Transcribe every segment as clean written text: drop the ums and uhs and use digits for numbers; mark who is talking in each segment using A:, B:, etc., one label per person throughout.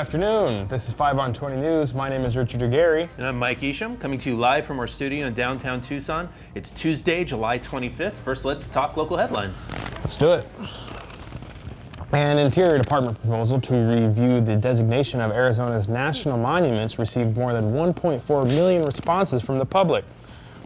A: afternoon. This is 5 on 20 News. My name is Richard Aguirre.
B: And I'm Mike Esham, coming to you live from our studio in downtown Tucson. It's Tuesday, July 25th. First, let's talk local headlines.
A: Let's do it. An Interior Department proposal to review the designation of Arizona's national monuments received more than 1.4 million responses from the public.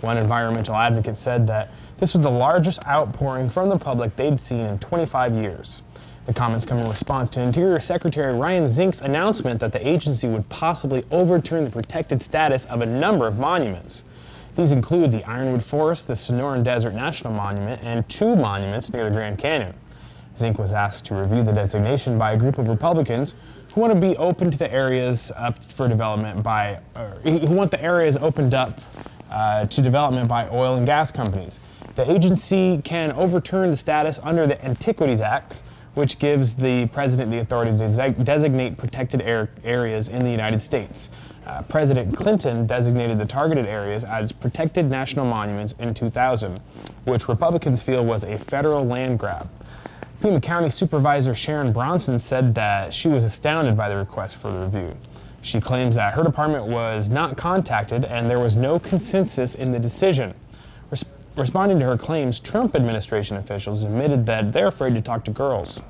A: One environmental advocate said that this was the largest outpouring from the public they'd seen in 25 years. The comments come in response to Interior Secretary Ryan Zink's announcement that the agency would possibly overturn the protected status of a number of monuments. These include the Ironwood Forest, the Sonoran Desert National Monument, and 2 monuments near the Grand Canyon. Zink was asked to review the designation by a group of Republicans who want to be open to the areas up for development who want the areas opened up to development by oil and gas companies. The agency can overturn the status under the Antiquities Act, which gives the president the authority to designate protected areas in the United States. President Clinton designated the targeted areas as protected national monuments in 2000, which Republicans feel was a federal land grab. Pima County Supervisor Sharon Bronson said that she was astounded by the request for the review. She claims that her department was not contacted and there was no consensus in the decision. Responding to her claims, Trump administration officials admitted that they're afraid to talk to girls.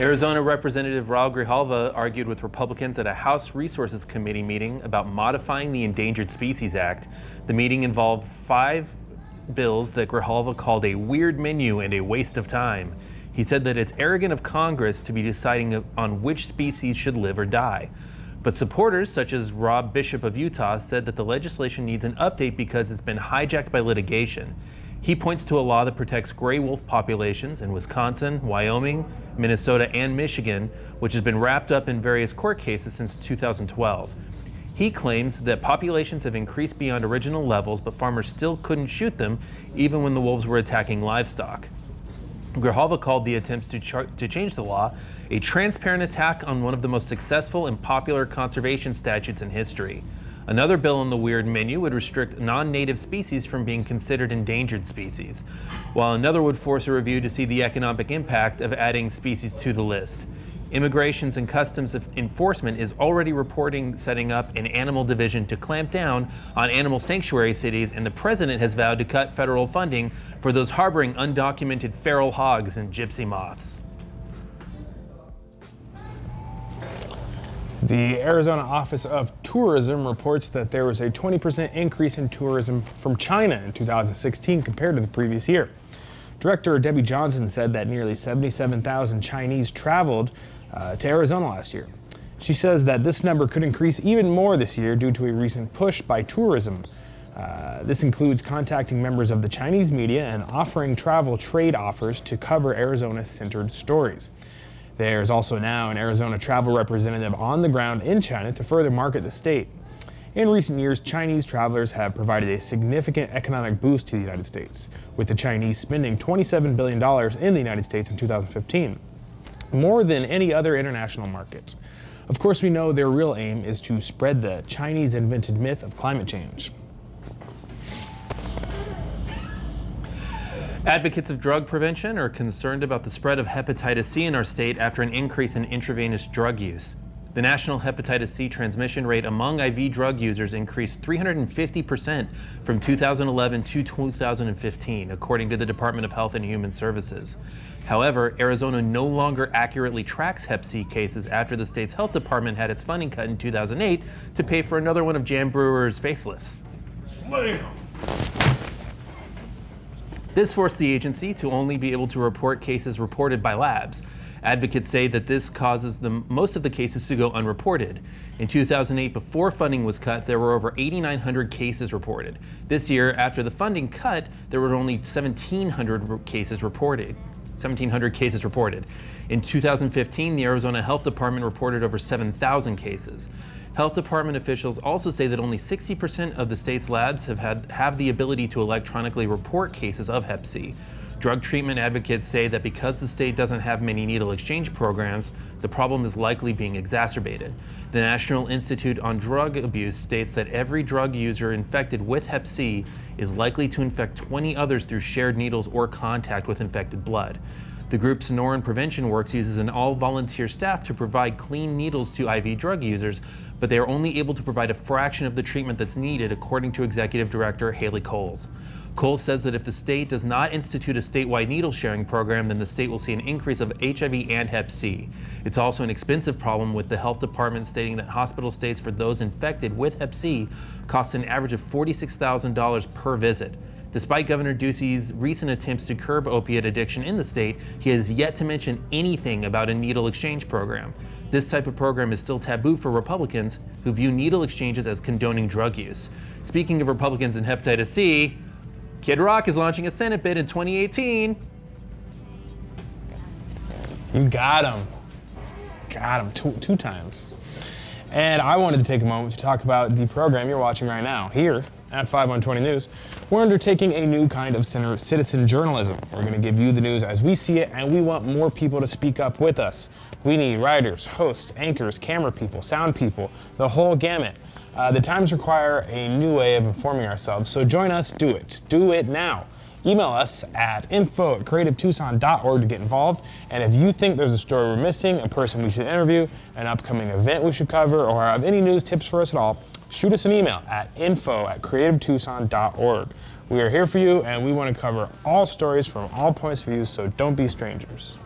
B: Arizona Representative Raul Grijalva argued with Republicans at a House Resources Committee meeting about modifying the Endangered Species Act. The meeting involved 5 bills that Grijalva called a weird menu and a waste of time. He said that it's arrogant of Congress to be deciding on which species should live or die. But supporters, such as Rob Bishop of Utah, said that the legislation needs an update because it's been hijacked by litigation. He points to a law that protects gray wolf populations in Wisconsin, Wyoming, Minnesota, and Michigan, which has been wrapped up in various court cases since 2012. He claims that populations have increased beyond original levels, but farmers still couldn't shoot them even when the wolves were attacking livestock. Grijalva called the attempts to change the law a transparent attack on one of the most successful and popular conservation statutes in history. Another bill on the weird menu would restrict non-native species from being considered endangered species, while another would force a review to see the economic impact of adding species to the list. Immigrations and Customs Enforcement is already reporting setting up an animal division to clamp down on animal sanctuary cities, and the president has vowed to cut federal funding for those harboring undocumented feral hogs and gypsy moths.
A: The Arizona Office of Tourism reports that there was a 20% increase in tourism from China in 2016 compared to the previous year. Director Debbie Johnson said that nearly 77,000 Chinese traveled to Arizona last year. She says that this number could increase even more this year due to a recent push by tourism. This includes contacting members of the Chinese media and offering travel trade offers to cover Arizona-centered stories. There is also now an Arizona travel representative on the ground in China to further market the state. In recent years, Chinese travelers have provided a significant economic boost to the United States, with the Chinese spending $27 billion in the United States in 2015, more than any other international market. Of course, we know their real aim is to spread the Chinese-invented myth of climate change.
B: Advocates of drug prevention are concerned about the spread of hepatitis C in our state after an increase in intravenous drug use. The national hepatitis C transmission rate among IV drug users increased 350% from 2011 to 2015, according to the Department of Health and Human Services. However, Arizona no longer accurately tracks Hep C cases after the state's health department had its funding cut in 2008 to pay for another one of Jan Brewer's facelifts. This forced the agency to only be able to report cases reported by labs. Advocates say that this causes most of the cases to go unreported. In 2008, before funding was cut, there were over 8,900 cases reported. This year, after the funding cut, there were only 1,700 cases reported. In 2015, the Arizona Health Department reported over 7,000 cases. Health Department officials also say that only 60% of the state's labs have the ability to electronically report cases of Hep C. Drug treatment advocates say that because the state doesn't have many needle exchange programs, the problem is likely being exacerbated. The National Institute on Drug Abuse states that every drug user infected with Hep C is likely to infect 20 others through shared needles or contact with infected blood. The group Sonoran Prevention Works uses an all-volunteer staff to provide clean needles to IV drug users, but they are only able to provide a fraction of the treatment that's needed, according to Executive Director Haley Coles. Coles says that if the state does not institute a statewide needle sharing program, then the state will see an increase of HIV and Hep C. It's also an expensive problem, with the health department stating that hospital stays for those infected with Hep C cost an average of $46,000 per visit. Despite Governor Ducey's recent attempts to curb opiate addiction in the state, he has yet to mention anything about a needle exchange program. This type of program is still taboo for Republicans, who view needle exchanges as condoning drug use. Speaking of Republicans and hepatitis C, Kid Rock is launching a Senate bid in 2018.
A: You got him. Got him two times. And I wanted to take a moment to talk about the program you're watching right now. Here at 5 on 20 News, we're undertaking a new kind of citizen journalism. We're going to give you the news as we see it, and we want more people to speak up with us. We need writers, hosts, anchors, camera people, sound people, the whole gamut. The times require a new way of informing ourselves, so join us, do it. Do it now. Email us at info@creativetucson.org to get involved, and if you think there's a story we're missing, a person we should interview, an upcoming event we should cover, or have any news tips for us at all, shoot us an email at info@creativetucson.org. We are here for you, and we want to cover all stories from all points of view, so don't be strangers.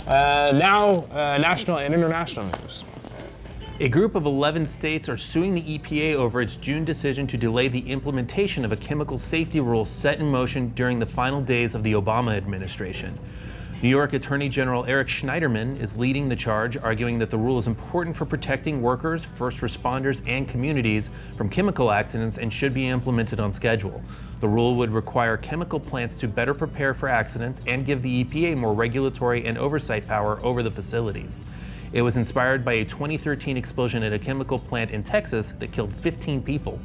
A: Now, national and international news.
B: A group of 11 states are suing the EPA over its June decision to delay the implementation of a chemical safety rule set in motion during the final days of the Obama administration. New York Attorney General Eric Schneiderman is leading the charge, arguing that the rule is important for protecting workers, first responders, and communities from chemical accidents and should be implemented on schedule. The rule would require chemical plants to better prepare for accidents and give the EPA more regulatory and oversight power over the facilities. It was inspired by a 2013 explosion at a chemical plant in Texas that killed 15 people.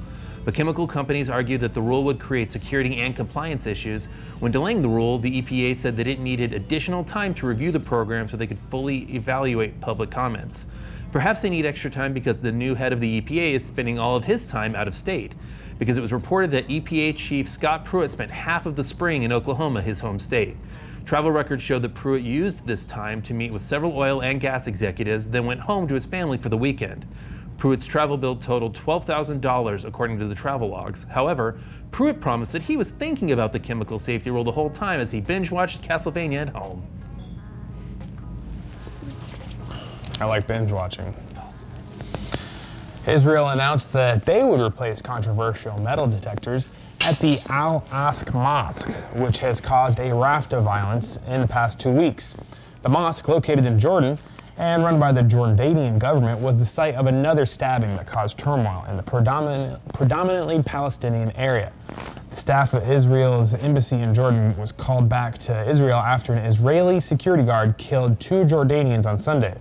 B: But chemical companies argued that the rule would create security and compliance issues. When delaying the rule, the EPA said that it needed additional time to review the program so they could fully evaluate public comments. Perhaps they need extra time because the new head of the EPA is spending all of his time out of state, because it was reported that EPA Chief Scott Pruitt spent half of the spring in Oklahoma, his home state. Travel records show that Pruitt used this time to meet with several oil and gas executives, then went home to his family for the weekend. Pruitt's travel bill totaled $12,000 according to the travel logs. However, Pruitt promised that he was thinking about the chemical safety rule the whole time as he binge-watched Castlevania at home.
A: I like binge watching. Israel announced that they would replace controversial metal detectors at the Al-Aqsa Mosque, which has caused a raft of violence in the past 2 weeks. The mosque, located in Jordan and run by the Jordanian government, was the site of another stabbing that caused turmoil in the predominantly Palestinian area. The staff of Israel's embassy in Jordan was called back to Israel after an Israeli security guard killed 2 Jordanians on Sunday.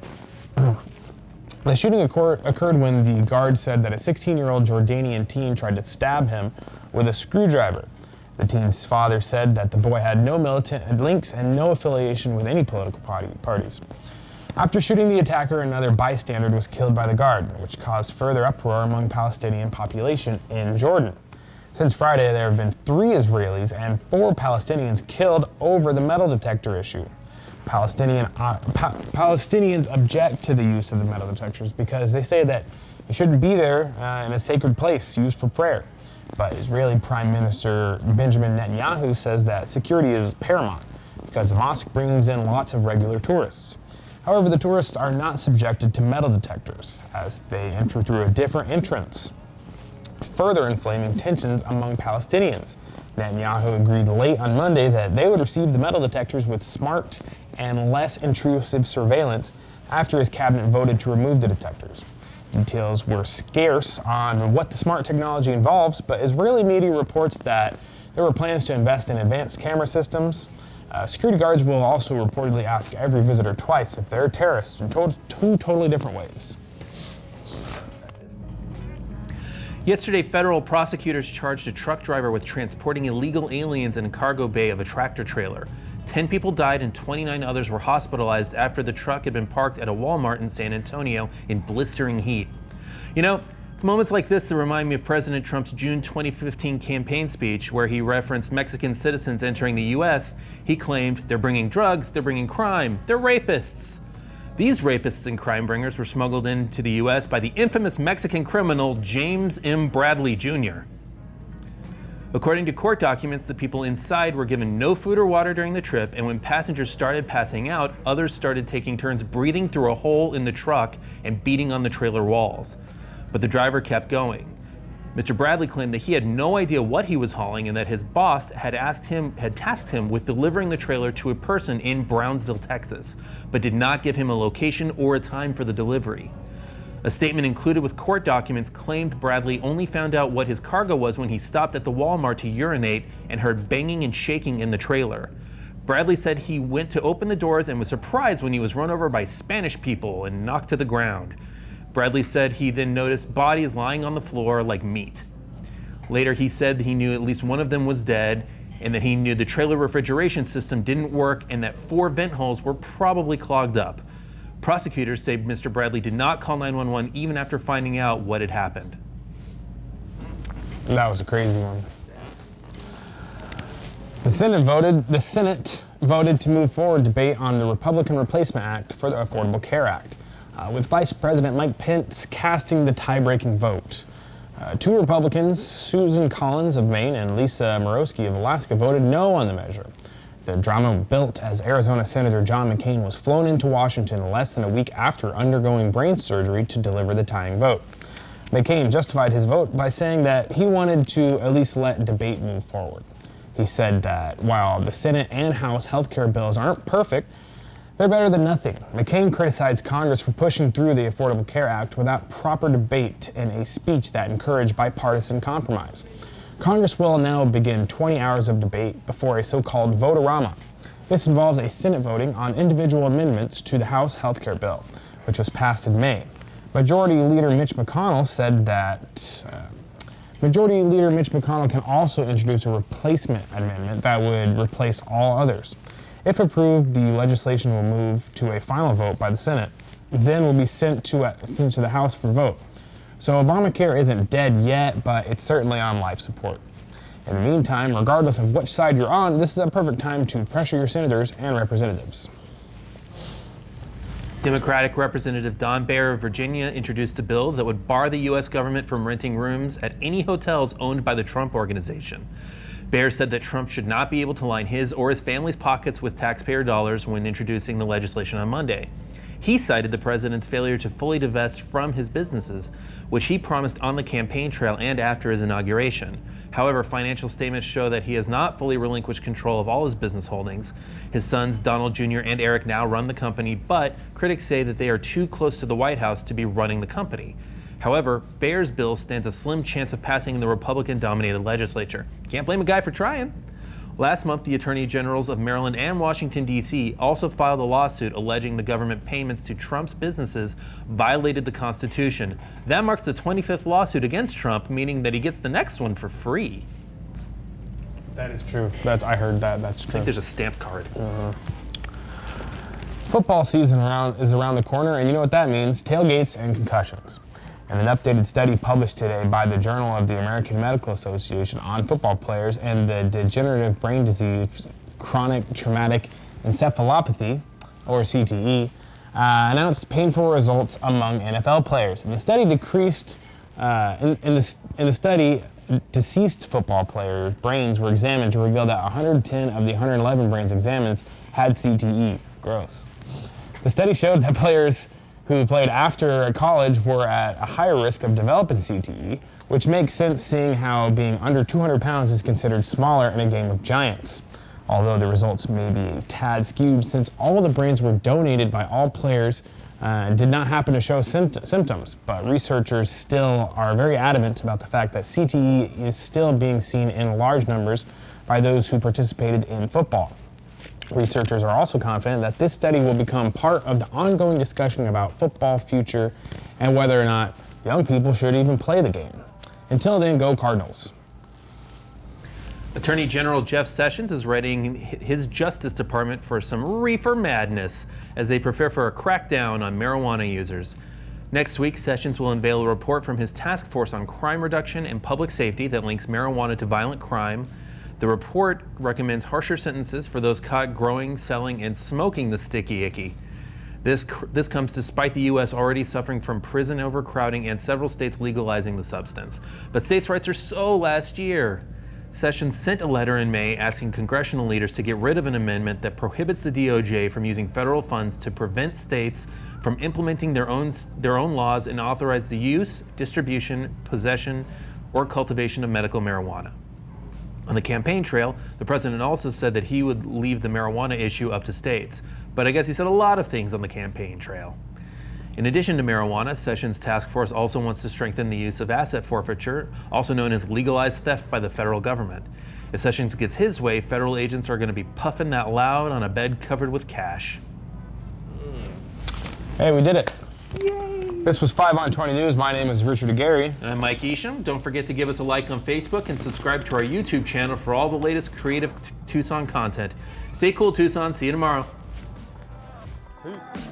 A: The shooting occurred when the guard said that a 16-year-old Jordanian teen tried to stab him with a screwdriver. The teen's father said that the boy had no militant links and no affiliation with any political parties. After shooting the attacker, another bystander was killed by the guard, which caused further uproar among Palestinian population in Jordan. Since Friday, there have been 3 Israelis and 4 Palestinians killed over the metal detector issue. Palestinians object to the use of the metal detectors because they say that it shouldn't be there in a sacred place used for prayer. But Israeli Prime Minister Benjamin Netanyahu says that security is paramount because the mosque brings in lots of regular tourists. However, the tourists are not subjected to metal detectors as they enter through a different entrance, further inflaming tensions among Palestinians. Netanyahu agreed late on Monday that they would receive the metal detectors with smart and less intrusive surveillance after his cabinet voted to remove the detectors. Details were scarce on what the smart technology involves, but Israeli media reports that there were plans to invest in advanced camera systems. Security guards will also reportedly ask every visitor twice if they're terrorists in 2 totally different ways.
B: Yesterday, federal prosecutors charged a truck driver with transporting illegal aliens in a cargo bay of a tractor trailer. 10 people died and 29 others were hospitalized after the truck had been parked at a Walmart in San Antonio in blistering heat. You know, it's moments like this that remind me of President Trump's June 2015 campaign speech, where he referenced Mexican citizens entering the U.S. He claimed, "They're bringing drugs, they're bringing crime, they're rapists." These rapists and crime bringers were smuggled into the U.S. by the infamous Mexican criminal James M. Bradley Jr. According to court documents, the people inside were given no food or water during the trip, and when passengers started passing out, others started taking turns breathing through a hole in the truck and beating on the trailer walls. But the driver kept going. Mr. Bradley claimed that he had no idea what he was hauling and that his boss had tasked him with delivering the trailer to a person in Brownsville, Texas, but did not give him a location or a time for the delivery. A statement included with court documents claimed Bradley only found out what his cargo was when he stopped at the Walmart to urinate and heard banging and shaking in the trailer. Bradley said he went to open the doors and was surprised when he was run over by Spanish people and knocked to the ground. Bradley said he then noticed bodies lying on the floor like meat. Later, he said that he knew at least one of them was dead and that he knew the trailer refrigeration system didn't work and that 4 vent holes were probably clogged up. Prosecutors say Mr. Bradley did not call 911 even after finding out what had happened.
A: That was a crazy one. The Senate voted to move forward debate on the Republican Replacement Act for the Affordable Care Act, with Vice President Mike Pence casting the tie-breaking vote. 2 Republicans, Susan Collins of Maine and Lisa Murkowski of Alaska, voted no on the measure. The drama built as Arizona Senator John McCain was flown into Washington less than a week after undergoing brain surgery to deliver the tying vote. McCain justified his vote by saying that he wanted to at least let debate move forward. He said that while the Senate and House health care bills aren't perfect, they're better than nothing. McCain criticized Congress for pushing through the Affordable Care Act without proper debate in a speech that encouraged bipartisan compromise. Congress will now begin 20 hours of debate before a so-called vote-a-rama. This involves a Senate voting on individual amendments to the House health care bill, which was passed in May. Majority Leader Mitch McConnell said that Majority Leader Mitch McConnell can also introduce a replacement amendment that would replace all others. If approved, the legislation will move to a final vote by the Senate, then will be sent to the House for vote. So Obamacare isn't dead yet, but it's certainly on life support. In the meantime, regardless of which side you're on, this is a perfect time to pressure your senators and representatives.
B: Democratic Representative Don Beyer of Virginia introduced a bill that would bar the U.S. government from renting rooms at any hotels owned by the Trump Organization. Beyer said that Trump should not be able to line his or his family's pockets with taxpayer dollars when introducing the legislation on Monday. He cited the president's failure to fully divest from his businesses, which he promised on the campaign trail and after his inauguration. However, financial statements show that he has not fully relinquished control of all his business holdings. His sons, Donald Jr. and Eric, now run the company, but critics say that they are too close to the White House to be running the company. However, Beyer's bill stands a slim chance of passing in the Republican-dominated legislature. Can't blame a guy for trying. Last month, the Attorney Generals of Maryland and Washington, D.C. also filed a lawsuit alleging the government payments to Trump's businesses violated the Constitution. That marks the 25th lawsuit against Trump, meaning that he gets the next one for free.
A: That is true. I heard that. That's true.
B: I think there's a stamp card.
A: Football season is around the corner, and you know what that means: tailgates and concussions. And an updated study published today by the Journal of the American Medical Association on football players and the degenerative brain disease chronic traumatic encephalopathy, or CTE, announced painful results among NFL players. And the study decreased in the study. Deceased football players' brains were examined to reveal that 110 of the 111 brains examined had CTE. Gross. The study showed that players who played after college were at a higher risk of developing CTE, which makes sense seeing how being under 200 pounds is considered smaller in a game of giants. Although the results may be a tad skewed since all of the brains were donated by all players and did not happen to show symptoms, but researchers still are very adamant about the fact that CTE is still being seen in large numbers by those who participated in football. Researchers are also confident that this study will become part of the ongoing discussion about football future and whether or not young people should even play the game. Until then, go Cardinals.
B: Attorney General Jeff Sessions is readying his Justice Department for some reefer madness as they prepare for a crackdown on marijuana users. Next week, Sessions will unveil a report from his task force on crime reduction and public safety that links marijuana to violent crime. The report recommends harsher sentences for those caught growing, selling, and smoking the sticky icky. This comes despite the U.S. already suffering from prison overcrowding and several states legalizing the substance. But states' rights are so last year. Sessions sent a letter in May asking congressional leaders to get rid of an amendment that prohibits the DOJ from using federal funds to prevent states from implementing their own laws and authorize the use, distribution, possession, or cultivation of medical marijuana. On the campaign trail, the president also said that he would leave the marijuana issue up to states. But I guess he said a lot of things on the campaign trail. In addition to marijuana, Sessions' task force also wants to strengthen the use of asset forfeiture, also known as legalized theft by the federal government. If Sessions gets his way, federal agents are going to be puffing that loud on a bed covered with cash.
A: Hey, we did it.
B: Yay!
A: This was 5 on 20 News. My name is Richard Aguirre.
B: And I'm Mike Esham. Don't forget to give us a like on Facebook and subscribe to our YouTube channel for all the latest creative Tucson content. Stay cool, Tucson. See you tomorrow.
A: Peace.